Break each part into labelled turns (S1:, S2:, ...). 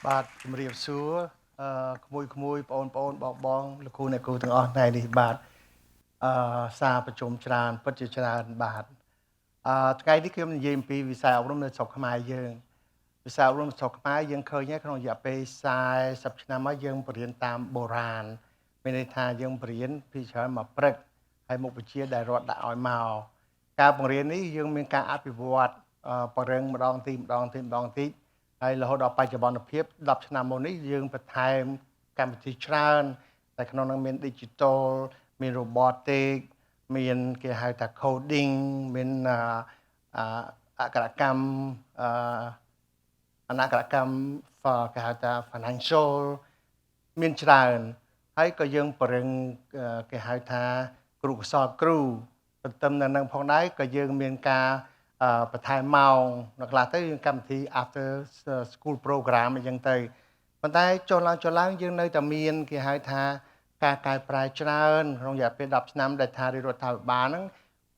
S1: បាទជំរាបសួរក្មួយបងលោកគ្រូអ្នកគ្រូទាំងអស់ថ្ងៃនេះបាទសារប្រជុំច្រើនពិតជាច្រើនបាទថ្ងៃនេះខ្ញុំនិយាយអំពីវិស័យអប់រំនៅស្រុកខ្មែរយើងវិស័យអប់រំស្រុកខ្មែរយើងឃើញក្នុងរយៈពេល40ឆ្នាំមកយើងបរៀនតាមបុរាណមានន័យថាយើងបរៀនពីច្រើនមកព្រឹកហើយមុខវិជ្ជាដែលរដ្ឋដាក់ឲ្យមកការបង្រៀននេះយើងមានការអភិវឌ្ឍបរិងម្ដងទីហើយរហូតដល់បច្ចុប្បន្នភាព10ឆ្នាំមុននេះយើងបន្ថែមកម្មវិធីច្រើនតែក្នុងនោះមាន digital មាន robotic មានគេហៅថា coding មានអក្ខរកម្មអនាក្ខរកម្មគេហៅថា financial មានច្រើនហើយក៏យើងបរិងគេហៅថាគ្រូកសលគ្រូទន្ទឹមនឹងផងដែរក៏យើងមានការបន្ថែមម៉ោងនៅខ្លះទៅយើងកម្មវិធី after school program អញ្ចឹងទៅប៉ុន្តែចុះឡើងយើងនៅតែមានគេហៅថាការកែប្រែច្រើនក្នុងរយៈពេល10ឆ្នាំដែលថារដ្ឋាភិបាលហ្នឹង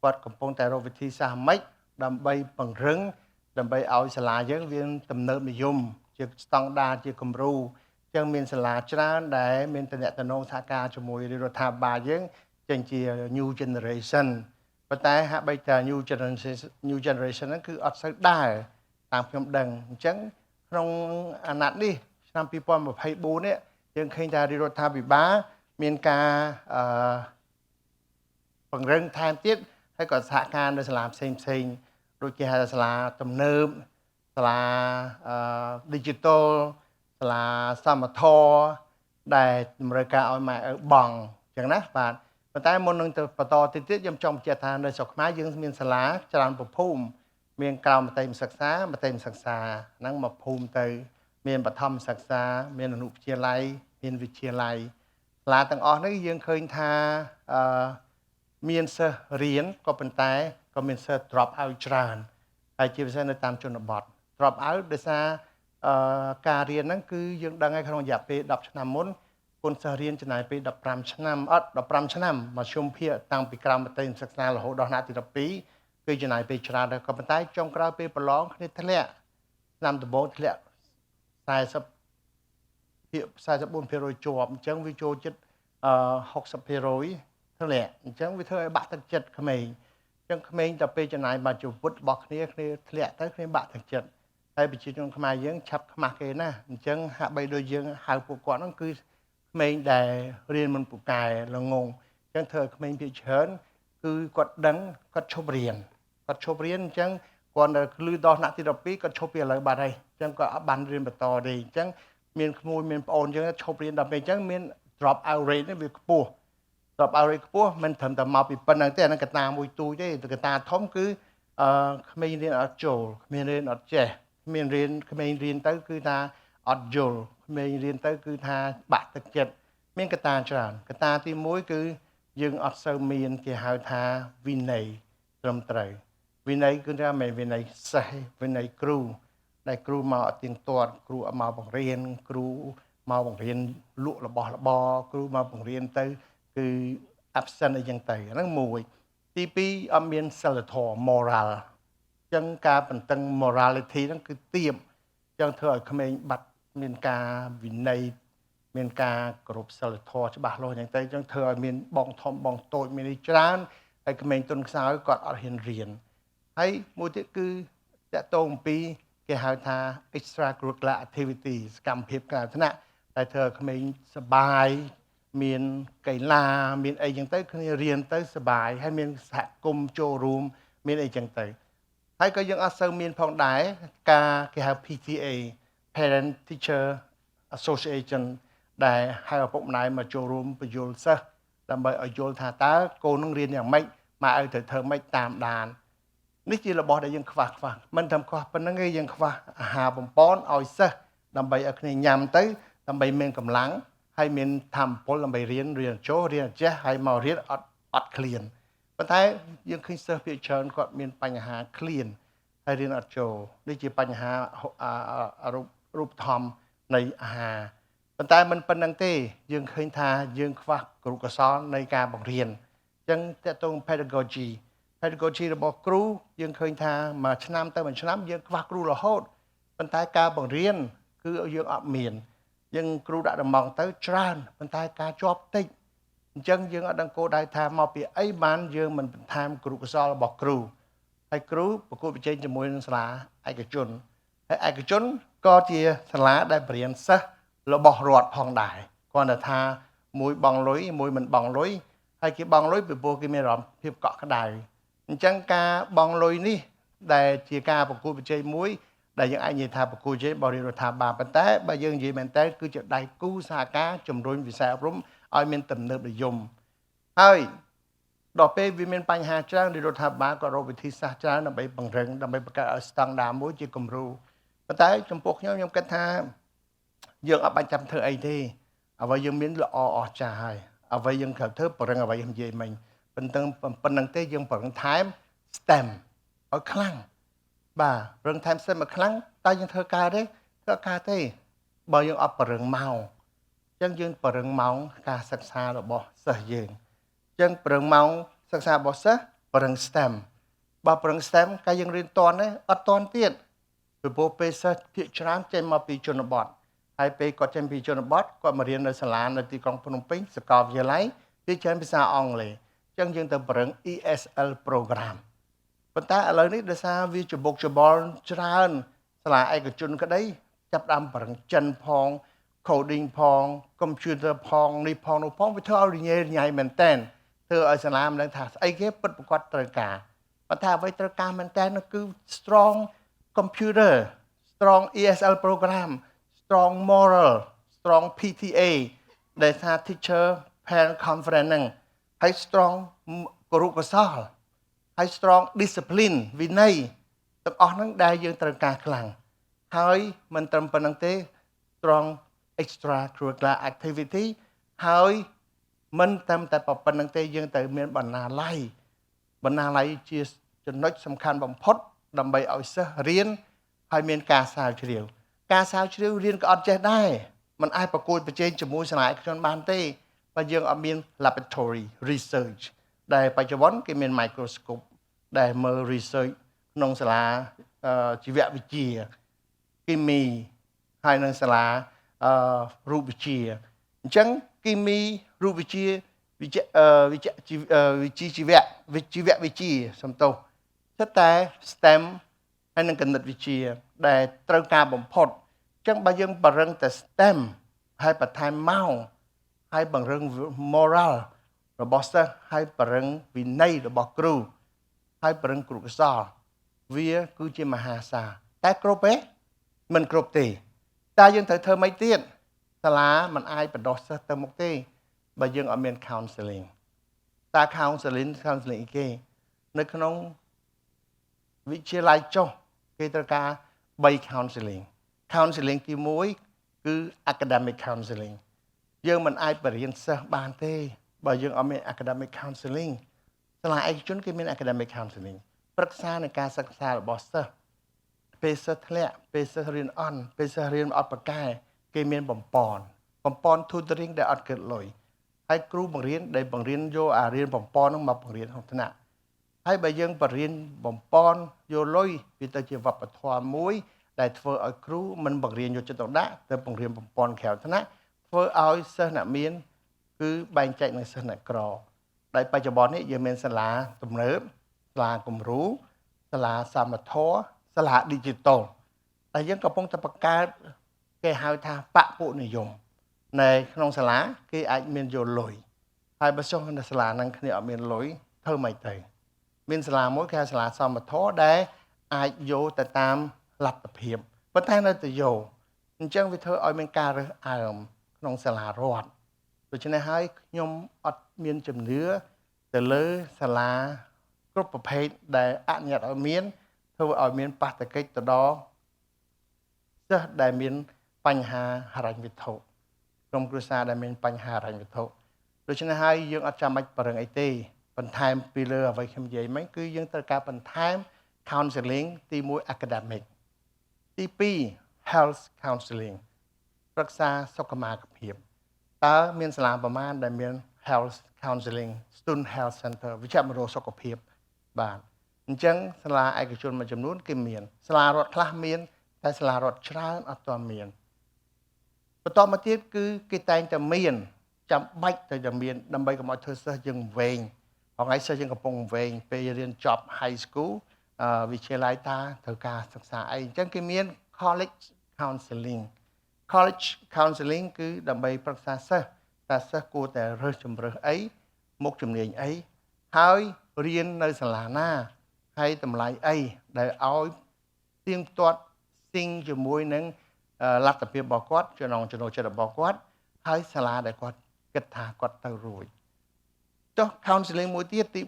S1: គាត់កំពុងតែរកវិធីសាស្ត្រម៉េចដើម្បីពង្រឹងដើម្បីឲ្យសាលាយើងវាទំនើបនិយមជាស្តង់ដារជាគំរូចឹងមានសាលាច្រើនដែលមានតំណែងសហការជាមួយរដ្ឋាភិបាលយើងចេញជា new generation ប៉ុន្តែហាក់បីតា new generation ហ្នឹងគឺអត់សូវដើរតាមខ្ញុំដឹងអញ្ចឹងក្នុងអាណត្តិនេះឆ្នាំ2024នេះយើងឃើញថារដ្ឋាភិបាលមានការពង្រឹងថែមទៀតហើយក៏សហការនៅសាលាផ្សេងដូចគេហៅសាលាទំនើបសាលាdigital សាលាសមត្ថៈដែលតម្រូវការឲ្យម៉ែឪបង់អញ្ចឹងណាបាទប៉ុន្តែមុននឹងទៅបន្តទៀតខ្ញុំចង់បញ្ជាក់ថានៅស្រុកខ្មែរយើងមានសាលាច្រើនប្រភូមិមានក្រៅមត្តេយ្យសិក្សាហ្នឹងមកភូមិទៅមានបឋមសិក្សាមានអនុវិទ្យាល័យមានវិទ្យាល័យសាលាទាំងអស់នេះយើងឃើញថាមានសិស្សរៀនក៏ប៉ុន្តែក៏មានសិស្ស drop out ច្រើនហើយជាពិសេសនៅតាមជនបទ drop out ដោយសារការរៀនហ្នឹងគឺយើងដឹងហើយក្នុងរយៈពេល10ឆ្នាំមុនគុណសិស្សរៀនចំណាយពេល15ឆ្នាំ15ឆ្នាំមធ្យមភាគតាំងពីក្រៅមត្តេយ្យសិក្សារហូតដល់ថ្នាក់ទី12គឺចំណាយពេលច្រើនដែរក៏ប៉ុន្តែចុងក្រោយពេលប្រឡងគ្នាធ្លាក់ឆ្នាំដំបូងធ្លាក់44%ជាប់អញ្ចឹងវាចូលចិត្ត60%ធ្លាក់អញ្ចឹងវាធ្វើឲ្យបាក់ទឹកចិត្តក្មេងអញ្ចឹងក្មេងទៅពេលចំណាយមកជីវិតរបស់គ្នាធ្លាក់ទៅគ្នាបាក់ទឹកចិត្តហើយប្រជាជនខ្មែរយើងឆាប់ខ្មាស់គេណាអញ្ចឹងហាក់បីដូចយើងហៅពួកគាត់ហ្នឹងគឺក្មេងដែលរៀនមិនពូកែល្ងងអញ្ចឹងធ្វើឲ្យក្មេងភាគច្រើនគឺគាត់ដឹងគាត់ឈប់រៀនអញ្ចឹងគាត់នៅលឺដល់ថ្នាក់ទី12គាត់ឈប់ពីឥឡូវបាត់ហើយអញ្ចឹងគាត់អត់បានរៀនបន្តទេអញ្ចឹងមានក្មួយមានប្អូនអញ្ចឹងឈប់រៀនដល់ពេលអញ្ចឹងមាន drop out rate នេះវាខ្ពស់ drop out rate ខ្ពស់មិនត្រឹមតែមកពីប៉ុណ្្នឹងទេអានឹងកត្តាមួយទូចទេកត្តាធំគឺក្មេងរៀនអត់ចូលក្មេងរៀនអត់ចេះក្មេងរៀនទៅគឺថាអត់យល់ក្មេងរៀនទៅគឺថាបាក់ទឹកចិត្តមានកត្តាច្រើនកត្តាទី1គឺយើងអត់សូវមានគេហៅថាវិន័យត្រឹមត្រូវវិន័យគឺថាមិនវិន័យសិស្សវិន័យគ្រូដែលគ្រូមកអត់ទៀងទាត់គ្រូមកបង្រៀនគ្រូមកបង្រៀនលក់របស់របរគ្រូមកបង្រៀនទៅគឺ absent អីចឹងទៅហ្នឹងមួយទី2អត់មានសិលធម៌ moral ចឹងការបន្តឹង morality ហ្នឹងគឺទាបចឹងធ្វើឲ្យក្មេងបាត់មានការវិន័យមានការគោរពសិលធម៌ច្បាស់លាស់ចឹងទៅចឹងធ្វើឲ្យមានបងធំបងតូចមាននេះច្រើនហើយក្មេងទុនខ្សោយគាត់អត់ហ៊ានរៀនហើយមួយទៀតគឺតកតងពីគេហៅថា extracurricular activities សកម្មភាពក្រៅថ្នាក់តែធ្វើឲ្យក្មេងសប្បាយមានកីឡាមានអីចឹងទៅគ្នារៀនទៅសប្បាយហើយមានសហគមន៍ចូលរួមមានអីចឹងទៅហើយក៏យើងអត់សូវមានផងដែរការគេហៅ PTA Parent Teacher Association ដែលហៅឪពុកម្ដាយមកចូលរួមបញ្យល់សិស្សដើម្បីឲ្យយល់ថាតើកូននឹងរៀនយ៉ាងម៉េចម៉ែឪត្រូវធ្វើម៉េចតាមដាននេះជារបស់ដែលយើងខ្វះមិនត្រឹមខ្វះប៉ុណ្្នឹងទេយើងខ្វះអាហារបំពន់ឲ្យសិស្សដើម្បីឲ្យគ្នាញ៉ាំទៅដើម្បីមានកម្លាំងហើយមានធម៌ពលដើម្បីរៀនចូលរៀនចេះហើយមករៀនអត់ឃ្លានប៉ុន្តែយើងឃើញសិស្សភាគច្រើនគាត់មានបញ្ហាឃ្លានហើយរៀនអត់ចូលនេះជាបញ្ហារូបធម្មនៃអាហារប៉ុន្តែមិនប៉ុណ្្នឹងទេយើងឃើញថាយើងខ្វះគ្រូកសលនៃការបង្រៀនអញ្ចឹងតើតង pedagogy របស់គ្រូយើងឃើញថាមួយឆ្នាំទៅមួយឆ្នាំយើងខ្វះគ្រូរហូតប៉ុន្តែការបង្រៀន គឺយើងអត់មានយើងគ្រូដាក់ដំងទៅច្រើនប៉ុន្តែការជាប់តិចអញ្ចឹងយើងអត់ដឹងគោលដៅថាមកពីអីបានយើងមិនបន្ថែមគ្រូកុសលរបស់គ្រូហើយគ្រូប្រកួតប្រជែងជាមួយនឹងសាលាឯកជនហើយឯកជនក៏ជាសាលាដែលបរៀនសិស្សរបស់រដ្ឋផងដែរគ្រាន់តែថាមួយបងលុយមួយមិនបងលុយហើយគេបងលុយពីព្រោះគេមានអារម្មណ៍ភាពកក់ក្ដៅអញ្ចឹងការបងលុយនេះដែលជាការប្រកួតប្រជែងមួយដែលយើងអាចនិយាយថាប្រកួតប្រជែងបរិយារដ្ឋាភិបាលប៉ុន្តែបើយើងនិយាយមែនតើគឺជាដៃគូសហការជំរុញវិស័យអប់រំឲ្យមានទំនើបនិយមហើយដល់ពេលវាមានបញ្ហាច្រើនរដ្ឋាភិបាលក៏រកវិធីសាស្ត្រច្រើនដើម្បីបង្រឹងដើម្បីបង្កើតឲ្យស្តង់ដារមួយជាគំរូប៉ុន្តែចំពោះខ្ញុំគិតថាយើងអត់បាច់ចាំធ្វើអីទេអ្វីយើងមានល្អអស្ចារ្យហើយអ្វីយើងត្រូវធ្វើប្រឹងអ្វីខ្ញុំនិយាយមិញប៉ុន្តែប៉ុណ្្នឹងទេយើងប្រឹងថែម STEM ឲ្យខ្លាំងបាទប្រឹងថែម STEM ឲ្យខ្លាំងតែយើងធ្វើការទេធ្វើការទេបើយើងអត់ប្រឹងម៉ោងអញ្ចឹងយើងប្រឹងម៉ោងការសិក្សារបស់សិស្សយើងអញ្ចឹងប្រឹងម៉ោងសិក្សារបស់សិស្សប្រឹង STEM បើប្រឹង STEM កាលយើងរៀនតន់ទេអត់តន់ទៀតពីព្រោះពេលសិស្សភាគច្រើនចេញមកពីជនបទហើយពេលគាត់ចេញពីជនបទគាត់មករៀននៅសាលានៅទីក្រុងភ្នំពេញសាកលវិទ្យាល័យវាច្រើនភាសាអង់គ្លេសអញ្ចឹងយើងទៅប្រឹង ESL program ប៉ុន្តែឥឡូវនេះដោយសារវាច្បុកច្បល់ច្រើនសាលាឯកជនក្តីចាប់ដើមប្រឹងចិនផង coding ផង computer ផងនេះផងនោះផងវាធ្វើឲ្យរញ៉េរញ៉ៃមែនតែនធ្វើឲ្យសាលាមិនដឹងថាស្អីគេពិតប្រាកដត្រូវការប៉ុន្តែអ្វីត្រូវការមែនតែនគឺ strong computer strong ESL program strong moral strong PTA ដែលថា teacher parent conference ហ្នឹងហើយ strong គរុកោសលហើយ strong discipline វិន័យទាំងអស់ហ្នឹងដែលយើងត្រូវការខ្លាំងហើយមិនត្រឹមប៉ុណ្្នឹងទេ strong extra curricular activity ហើយមិនត្រឹមតែប៉ុណ្្នឹងទេយើងត្រូវមានបណ្ណាល័យជាចំណុចសំខាន់បំផុតដើម្បីឲ្យសិស្សរៀនហើយមានការស្រាវជ្រាវរៀនក៏អត់ចេះដែរมันអាចប្រកួតប្រជែងជាមួយសាលាឯកជនបានទេបើយើងអត់មាន laboratory research ដែលបច្ចុប្បន្នគេមាន microscope ដែលមើល research ក្នុងសាលាជីវវិទ្យាគីមីហើយនៅសាលារូបវិទ្យាអញ្ចឹងគីមីរូបវិទ្យាវិទ្យាវិទ្យាសំទោសស្តែ STEM ហើយនឹងគណិតវិទ្យាដែលត្រូវការបំផុតអញ្ចឹងបើយើងបរិងតែ STEM ហើយបន្ថែមម៉ោងហើយបង្រឹង moral របស់សិស្សហើយបរិងវិន័យរបស់គ្រូហើយបរិងគ្រូកុសលវាគឺជាមហាសាលតែគ្រប់ទេមិនគ្រប់ទេតែយើងត្រូវធ្វើម៉េចទៀតសាលាមិនអាចបណ្ដុះសិស្សទៅមុខទេបើយើងអត់មាន counseling តា counseling អីគេនៅក្នុងវិទ្យាល័យចុះគេត្រូវការ3 counseling ទី1គឺ academic counseling យើងមិនអាចបរៀនសិស្សបានទេបើយើងអត់មាន academic counseling សាលាឯកជនគេមាន academic counseling ប្រឹក្សានៃការសិក្សារបស់សិស្សពេលសិស្សធ្លាក់ពេលសិស្សរៀនអន់ពេលសិស្សរៀនអត់ប្រកែគេមានបំពន់ tutoring ដែលអត់គិតលុយហើយគ្រូបង្រៀនដែលបង្រៀនយកអារៀនបំពន់ហ្នឹងមកបង្រៀនក្នុងថ្នាក់ហើយបើយើងបរៀនបំពន់យកលុយវាទៅជាវប្បធម៌មួយដែលធ្វើឲ្យគ្រូមិនបង្រៀនយកចិត្តទុកដាក់ទៅបង្រៀនបំពន់ក្រៅថ្នាក់ធ្វើឲ្យសិស្សអ្នកមានគឺបែងចែកនឹងសិស្សអ្នកក្រដែលបច្ចុប្បន្ននេះយើងមានសាលាទំនើបសាលាគំរូសាលាសមធម៌សាលា digital តែយើងកំពុងតែបង្កើតគេហៅថាបពុនិយមនៅក្នុងសាលាគេអាចមានយកលុយហើយបើចុះនៅសាលាហ្នឹងគ្នាអត់មានលុយធ្វើម៉េចទៅមានសាលាមួយគេហៅសាលាសមធម៌ដែលអាចយកទៅតាមលទ្ធភាពប៉ុន្តែនៅតែយកអញ្ចឹងវាធ្វើឲ្យមានការរើសអើងក្នុងសាលារដ្ឋដូច្នេះហើយខ្ញុំអត់មានជំនឿទៅលើសាលាគ្រប់ប្រភេទដែលអនុញ្ញាតឲ្យមានធ្វើឲ្យមានបាតុកិច្ចទៅដល់សិស្សដែលមានបញ្ហាហិរញ្ញវត្ថុក្រុមគ្រួសារដែលមានបញ្ហាហិរញ្ញវត្ថុដូច្នេះហើយយើងអត់ចាំបាច់ប្រឹងអីទេបន្ថែមពីលើអ្វីខ្ញុំនិយាយមិញគឺយើងត្រូវការបន្ថែម counseling ទី1 academic ទី2 health counseling ប្រឹក្សាសុខុមាលភាពតើមានសាលាប្រមាណដែលមាន health counseling student health center វិជ្ជមណ្ឌលសុខភាពបាទអញ្ចឹងសាលាឯកជនមួយចំនួនគេមានសាលារដ្ឋខ្លះមានតែសាលារដ្ឋច្រើនអត់ទាន់មាន បន្តមកទៀតគឺគេតែងតែមានចាំបាច់តែមានដើម្បីកុំឲ្យធ្វើសិស្សយើងវែងថ្ងៃសិស្សយើងកំពុងវែងពេលរៀនចប់ high school វិទ្យាល័យតាត្រូវការសិក្សាអីអញ្ចឹងគេមាន college counseling college counseling គឺដើម្បីប្រឹក្សាសិស្សតើសិស្សគួរតែរើសជំរើសអីមុខជំនាញអីហើយរៀននៅសាលាណាហើយតម្លៃអីដែលឲ្យទៀងទាត់ស៊ីងជាមួយនឹងលទ្ធភាពរបស់គាត់ចំណងចំណូលចិត្តរបស់គាត់ហើយសាលាដែលគាត់គិតថាគាត់ទៅរួចចុះ counseling មួយទៀតទី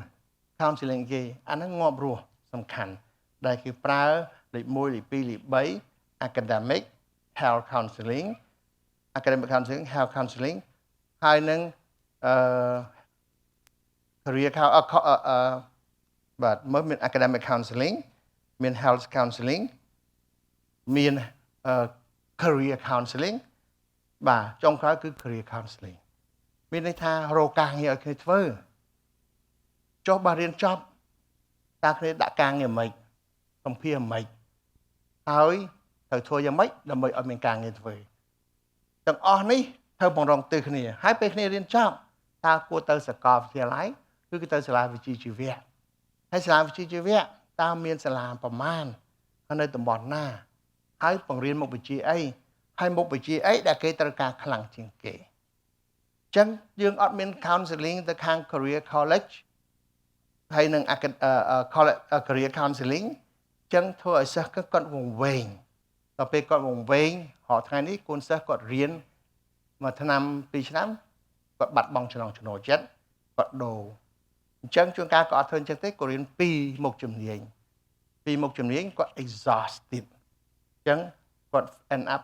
S1: 4 counseling គេអាហ្នឹងងាប់រស់សំខាន់ដែលគេប្រើលេខ1លេខ2លេខ3 academic health counseling health counseling ហើយនឹងcareer បាទមើលមាន academic counseling មាន health counseling មាន career counseling បាទចុងក្រោយគឺ career counseling មានន័យថារកការងារឲ្យគ្នាធ្វើចុះបើរៀនចប់តើគ្នាដាក់ការងារមិនសម្ភារមិនហើយត្រូវធ្វើយ៉ាងម៉េចដើម្បីឲ្យមានការងារធ្វើទាំងអស់នេះត្រូវបង្រងទិសគ្នាហើយពេលគ្នារៀនចប់តើគួរទៅសាកលវិទ្យាល័យឬក៏ទៅសាលាវិជ្ជាជីវៈហើយសាលាវិជ្ជាជីវៈតើមានសាលាប្រមាណហើយនៅតំបន់ណាហើយបង្រៀនមុខវិជ្ជាអីហើយមុខវិជ្ជាអីដែលគេត្រូវការខ្លាំងជាងគេអញ្ចឹងយើងអត់មាន counseling ទៅខាង career college ហើយនឹង career counseling អញ្ចឹងធ្វើឲ្យសិស្សគាត់វង្វេងដល់ពេលគាត់វង្វេងរាល់ថ្ងៃនេះកូនសិស្សគាត់រៀនមួយឆ្នាំពីរឆ្នាំគាត់បាត់បង់ចំណងចំណូលចិត្តគាត់ដូរអញ្ចឹងជួនកាលក៏អត់ធ្វើអញ្ចឹងទេគាត់រៀន2មុខជំនាញគាត់ exhausted អញ្ចឹងគាត់ end up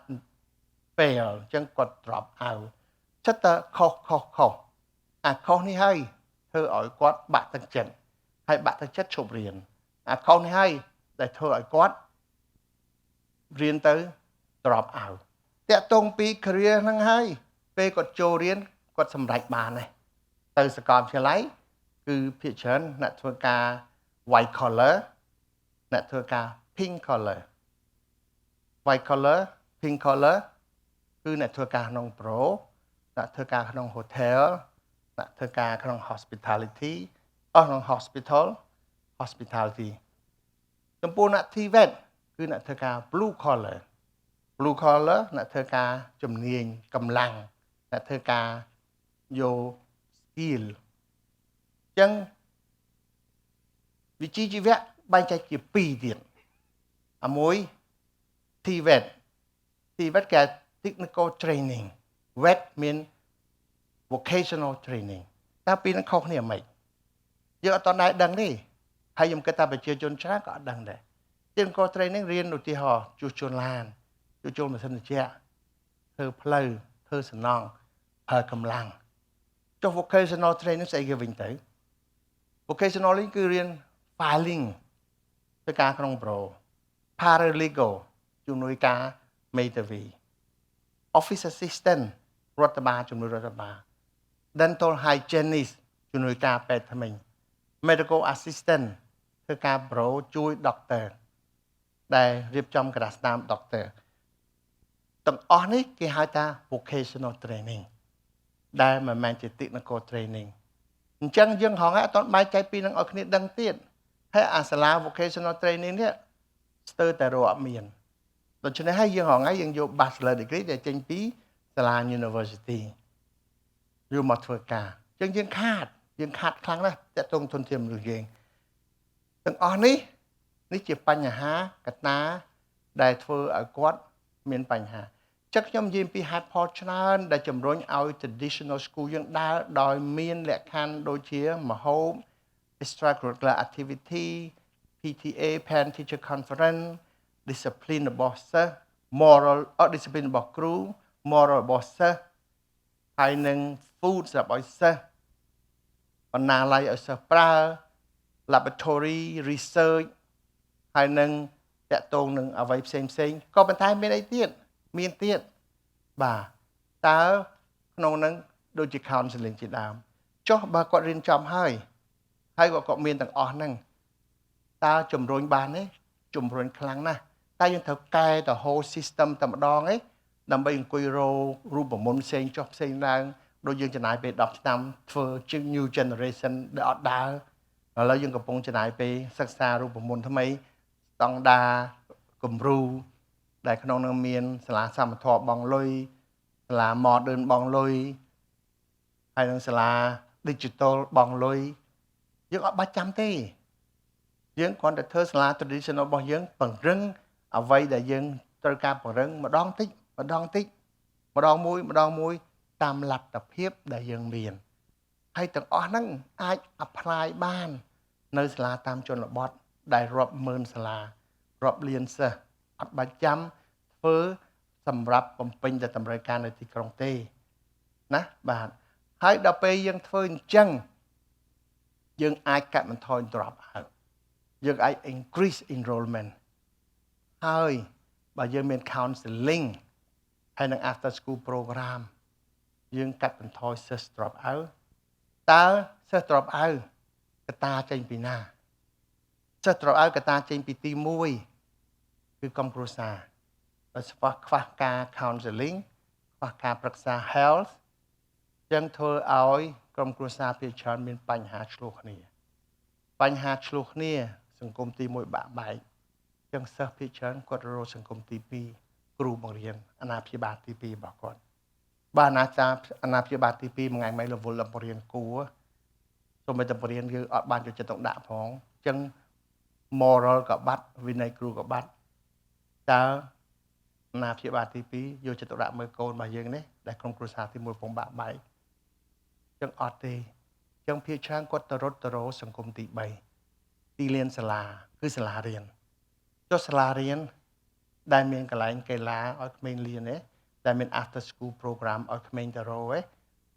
S1: fail អញ្ចឹងគាត់ drop out ចិត្តតែខុសអាខុសនេះហើយធ្វើឲ្យគាត់បាក់ទឹកចិត្តហើយបាក់ទឹកចិត្តឈប់រៀនអាខុសនេះហើយដែលធ្វើឲ្យគាត់រៀនទៅ drop out តាក់ទងពី career ហ្នឹងហើយពេលគាត់ចូលរៀនគាត់សម្រេចបានហើយទៅសាកលវិទ្យាល័យគឺភាគច្រើនអ្នកធ្វើការ white collar អ្នកធ្វើការ pink collar white collar pink collar គឺអ្នកធ្វើការក្នុង pro អ្នកធ្វើការក្នុង hotel អ្នកធ្វើការក្នុង hospitality ក្នុង hospitality ចំពោះអ្នក TVET គឺអ្នកធ្វើការ blue collar អ្នកធ្វើការជំនាញកម្លាំងអ្នកធ្វើការយក skill អញ្ចឹងវិជ្ជាជីវៈបែងចែកជា2ទៀតមួយ TVET គេ technical training VET មាន vocational training តើពីរនឹងខុសគ្នាមិនយើងអត់តដែរដឹងទេហើយខ្ញុំគិតថាប្រជាជនច្រើនក៏អត់ដឹងដែរ technical training រៀនឧទាហរណ៍ជួសជុលឡានជួសជុលម៉ាស៊ីនត្រជាក់ធ្វើផ្លូវធ្វើសំណង់ប្រើកម្លាំងចុះ vocational training ស្អីគេវិញទៅ vocational គឺរៀន filing ធ្វើការក្នុង pro paralegal ជំនួយការមេធាវី office assistant រដ្ឋបាលជំនួយរដ្ឋបាល dental hygienist ជំនួយការពេទ្យថ្មី medical assistant ធ្វើការ pro ជួយ doctor ដែលរៀបចំក្រដាសស្នាម doctor ទាំងអស់នេះគេហៅថា vocational training ដែលមិនមែនជា technical training អញ្ចឹងយើងហងអត់បែកចែកពីនឹងឲ្យគ្នាដឹងទៀតហើយអាសាលា vocational training នេះស្ទើរតែរកអត់មានដូច្នេះហើយយើងហងយើងយក bachelor degree ដែលចេញពីសាលា university យកមកធ្វើការអញ្ចឹងយើងខាតខ្លាំងណាស់តកតងធនធានមនុស្សយើងទាំងអស់នេះជាបញ្ហាកត្តាដែលធ្វើឲ្យគាត់មានបញ្ហាចឹងខ្ញុំនិយាយពីហេតុផលច្រើនដែលជំរុញឲ្យ traditional school យើងដើរដោយមានលក្ខខណ្ឌដូចជាមហូប extracurricular activity PTA parent teacher conference discipline របស់សិស្ស moral discipline របស់គ្រូ moral របស់សិស្សហើយនឹង food សម្រាប់ឲ្យសិស្សបណ្ណាល័យឲ្យសិស្សប្រើ laboratory research ហើយនឹងតកតងនឹងអ្វីផ្សេងក៏ប៉ុន្តែមានអីទៀតមានទៀតបាទតើក្នុងនឹងដូចជា counseling ជាដើមចុះបើគាត់រៀនចំហើយគាត់មានទាំងអស់ហ្នឹងតើជំរុញបានទេជំរុញខ្លាំងណាស់តែយើងត្រូវកែទៅ whole system តែម្ដងឯង ដើម្បីអង្គុយរោរូបមន្តផ្សេងចុះផ្សេងឡើងដូចយើងចំណាយពេល10ឆ្នាំធ្វើជា new generation ដែលអត់ដើរឥឡូវយើងកំពុងចំណាយពេលសិក្សារូបមន្តថ្មីស្តង់ដារគំរូដែលក្នុងនោះមានសាលាសមត្ថៈបងលុយសាលា modern បងលុយហើយនឹងសាលា digital បងលុយយើងអត់បាច់ចាំទេយើងគ្រាន់តែធ្វើសាលា traditional របស់យើងពង្រឹងអ្វីដែលយើងត្រូវការពង្រឹងម្ដងតិចម្ដងតិចម្ដងមួយតាមលទ្ធភាពដែលយើងមានហើយទាំងអស់ហ្នឹងអាច apply បាននៅសាលាតាមជនបទដែលរាប់ម៉ឺនសាលារាប់លានសិស្សអត់បាច់ចាំធ្វើសម្រាប់បំពេញតែតម្រូវការនៅទីក្រុងទេណាបាទហើយដល់ពេលយើងធ្វើអញ្ចឹងយើងអាចកាត់បន្ថយ drop out យើងអាច increase enrollment ហើយបើយើងមាន counseling ហើយនឹង after school program យើងកាត់បន្ថយសិស្ស drop out តើសិស្ស drop out កត្តាចេញពីណាសិស្ស drop out កត្តាចេញពីទី1គឺក្រុមគ្រួសារដោយខ្វះការ counseling ខ្វះការប្រឹក្សា health ចឹងធ្វើឲ្យក្រុមគ្រួសារភាគច្រើនមានបញ្ហាឆ្លោះគ្នាសង្គមទី1បាក់បែកចឹងសិស្សភាគច្រើនគាត់រកសង្គមទី2គ្រូបង្រៀនអាណាព្យាបាលទី2របស់គាត់បើអាណាព្យាបាលទី2មួយថ្ងៃមិនរវល់ដល់បង្រៀនគួរសូម្បីតែបង្រៀនគឺអត់បានយកចិត្តទុកដាក់ផងចឹង moral ក៏បាត់វិន័យគ្រូក៏បាត់តើអាណាព្យាបាលទី2យកចិត្តទុកដាក់មើលកូនរបស់យើងនេះដែលក្រុមគ្រួសារទី1ពងបាក់បែកចឹងអត់ទេចឹងភាគច្រើនគាត់ទៅរត់ទៅរកសង្គមទី3ទីលានសាលាគឺសាលារៀនចុះសាលារៀនដែលមានកន្លែងកីឡាឲ្យក្មេងរៀនទេដែលមាន after school program ឲ្យក្មេងទៅរកទេ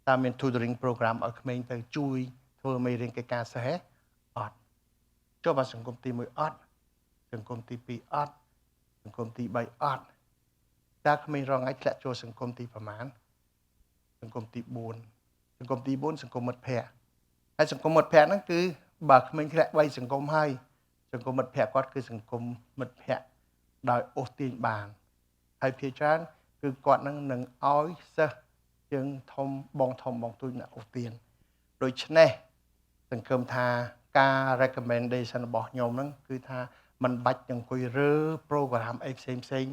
S1: តើមាន tutoring program ឲ្យក្មេងទៅជួយធ្វើមេរៀនកិច្ចការសិស្សទេអត់ចុះបើសង្គមទី1អត់សង្គមទី2អត់សង្គមទី3អត់តើក្មេងរងថ្ងៃធ្លាក់ចូលសង្គមទីប្រមាណសង្គមទី4សង្គមទី4សង្គមមិត្តភ័ក្តិហើយសង្គមមិត្តភ័ក្តិហ្នឹងគឺបើក្មេងធ្លាក់3សង្គមហើយសង្គមមិត្តភ័ក្តិគាត់គឺសង្គមមិត្តភ័ក្តិដោយអូសទាញបានហើយភាគច្រើនគឺគាត់នឹងឲ្យសិស្សជើងធំបងទូចណាអូសទាញដូច្នេះសង្ឃឹមថាការ recommendation របស់ខ្ញុំហ្នឹងគឺថាมันបាច់អង្គុយរើ program អីផ្សេង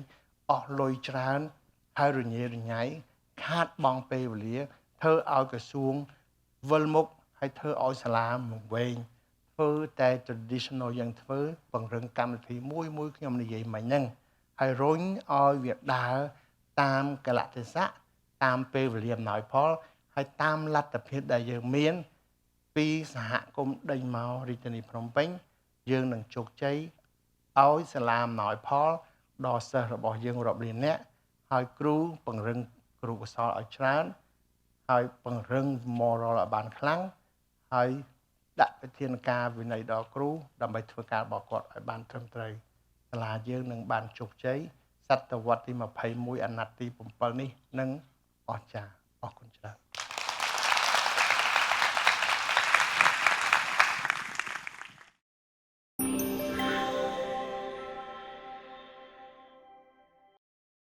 S1: អស់លុយច្រើនហើយរញ៉េរញ៉ៃខាតបង់ពេលវេលាធ្វើឲ្យក្រសួងវិលមុខហើយធ្វើឲ្យសាលាមកវិញធ្វើតែ traditional យ៉ាងធ្វើពង្រឹងកម្មវិធីមួយខ្ញុំនិយាយមិញហ្នឹងហើយរុញឲ្យវាដើរតាមកលៈទេសៈតាមពេលវេលាអំណោយផលហើយតាមលទ្ធភាពដែលយើងមានពីសហគមន៍ដេញមករាជធានីភ្នំពេញយើងនឹងជោគជ័យឲ្យសាលាអំណោយផលដល់សិស្សរបស់យើងរាប់លាននាក់ហើយគ្រូពង្រឹងគ្រូកុសលឲ្យច្រើនហើយពង្រឹង moral ឲ្យបានខ្លាំងហើយដាក់វិធានការវិន័យដល់គ្រូដើម្បីធ្វើការរបស់គាត់ឲ្យបានត្រឹមត្រូវសាលាយើងនឹងបានជោគជ័យសតវត្សទី21អាណត្តិទី7នេះនឹងអស្ចារ្យអរគុណច្រើន